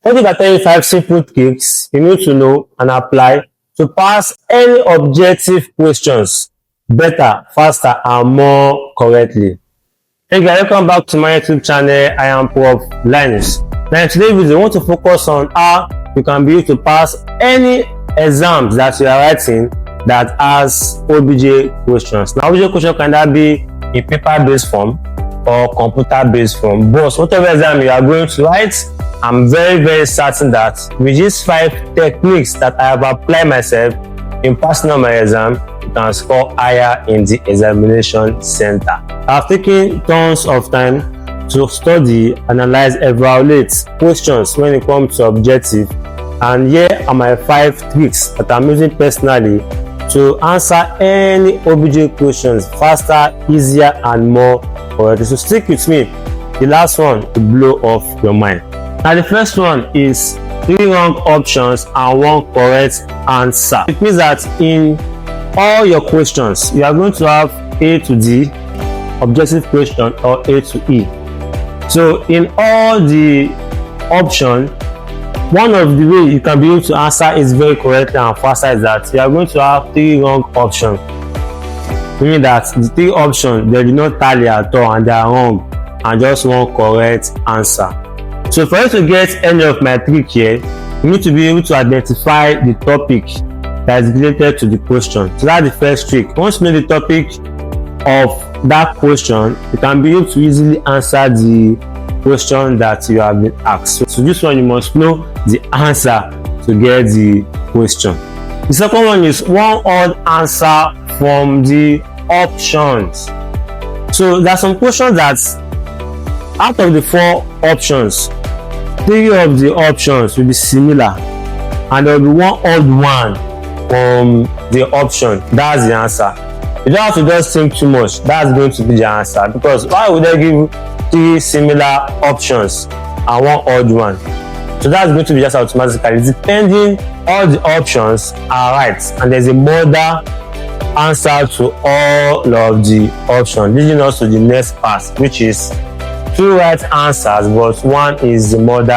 What if I tell you 5 simple tricks you need to know and apply to pass any objective questions better, faster, and more correctly? Hey guys, welcome back to my YouTube channel. I am Prof. Linus. Now in today's video, I want to focus on how you can be able to pass any exams that you are writing that has OBJ questions. Now OBJ question can that be in paper-based form or computer-based form. But whatever exam you are going to write, I'm very certain that with these 5 techniques that I have applied myself in passing on my exam, you can score higher in the examination center. I've taken tons of time to study, analyze, evaluate questions when it comes to objective, and here are my 5 tricks that I'm using personally to answer any OBJ questions faster, easier, and more correctly. So stick with me. The last one will blow off your mind. Now the first one is 3 wrong options and 1 correct answer. It means that in all your questions, you are going to have A to D, objective question, or A to E. So in all the options, one of the way you can be able to answer is very correctly and faster is that you are going to have 3 wrong options. Meaning that the 3 options, they do not tally at all and they are wrong, and just 1 correct answer. So for you to get any of my trick here, you need to be able to identify the topic that is related to the question. So that's the first trick. Once you know the topic of that question, you can be able to easily answer the question that you have been asked. So this one, you must know the answer to get the question. The second one is 1 odd answer from the options. So there are some questions that out of the 4 options, 3 of the options will be similar and there will be 1 odd one from the option. That's the answer. You don't have to just think too much. That's going to be the answer, because why would they give 3 similar options and 1 odd one? So that's going to be just automatically, depending all the options are right and there's a model answer to all of the options, leading us to the next part, which is 2 right answers but 1 is the model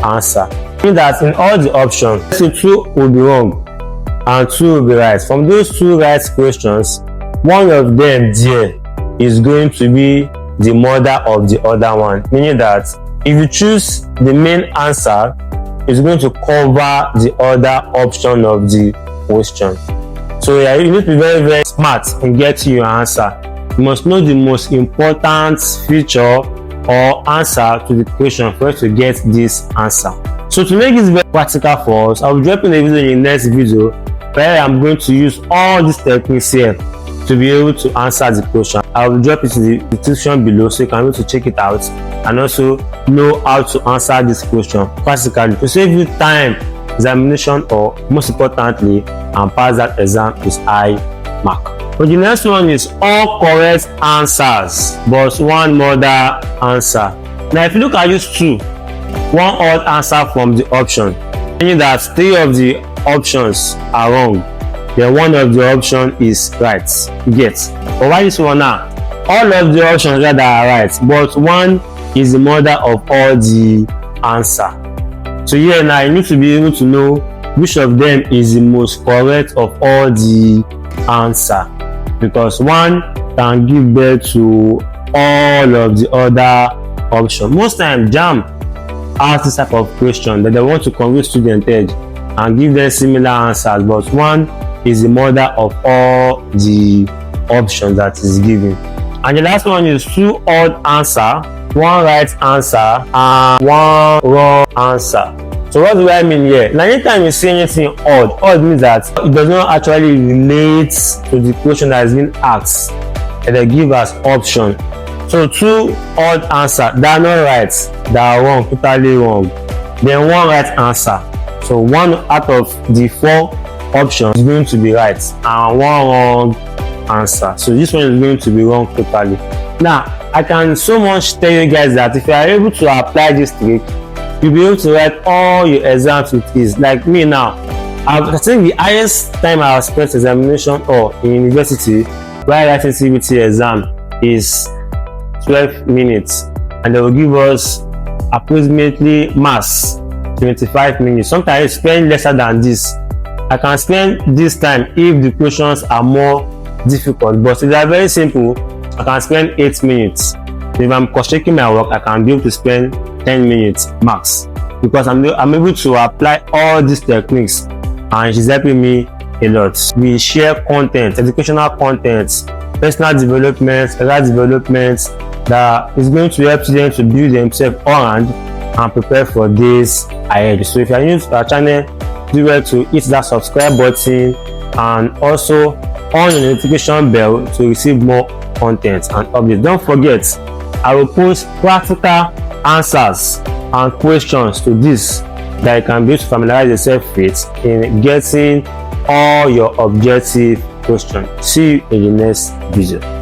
answer. Meaning that in all the options, 2 will be wrong and 2 will be right. From those 2 right questions, 1 of them there is going to be the model of the other one. Meaning that if you choose the main answer, it's going to cover the other option of the question. So yeah, you need to be very smart in getting your answer. You must know the most important feature or answer to the question for us to get this answer. So to make this very practical for us, I will drop in a video in the next video where I'm going to use all these techniques here to be able to answer the question. I will drop it in the description below so you can be able to check it out and also know how to answer this question practically to save you time, examination, or most importantly, and pass that exam with high mark. But the next one is all correct answers but 1 model answer. Now if you look at these 2, 1 odd answer from the option, meaning that 3 of the options are wrong, then 1 of the option is right. You get? But why this one now? All of the options that are right, but 1 is the model of all the answer. So here now you need to be able to know which of them is the most correct of all the answer, because 1 can give birth to all of the other options. Most times JAMB asks this type of question that they want to convince student edge and give them similar answers, but 1 is the model of all the options that is given. And the last one is 2 odd answer, 1 right answer, and 1 wrong answer. So what do I mean here? Now anytime you see anything odd means that it does not actually relate to the question that has been asked and they give us option. So 2 odd answer, they are not right, they are wrong, totally wrong. Then 1 right answer. So 1 out of the 4 options is going to be right and 1 wrong answer. So this one is going to be wrong totally. Now I can so much tell you guys that if you are able to apply this trick, you'll be able to write all your exams with ease. Like me now, I think the highest time I have spent examination or in university while writing CBT exam is 12 minutes, and they will give us approximately maths 25 minutes. Sometimes I spend lesser than this. I can spend this time if the questions are more difficult, but if they are very simple, I can spend 8 minutes. If I'm cross-checking my work, I can be able to spend 10 minutes max, because I'm able to apply all these techniques, and she's helping me a lot. We share content, educational content, personal development, career development that is going to help students to build themselves around and prepare for days ahead. So if you are new to our channel, do well to hit that subscribe button and also on the notification bell to receive more content and updates. Don't forget, I will post practical answers and questions to this that you can be able to familiarize yourself with in getting all your objective questions. See you in the next video.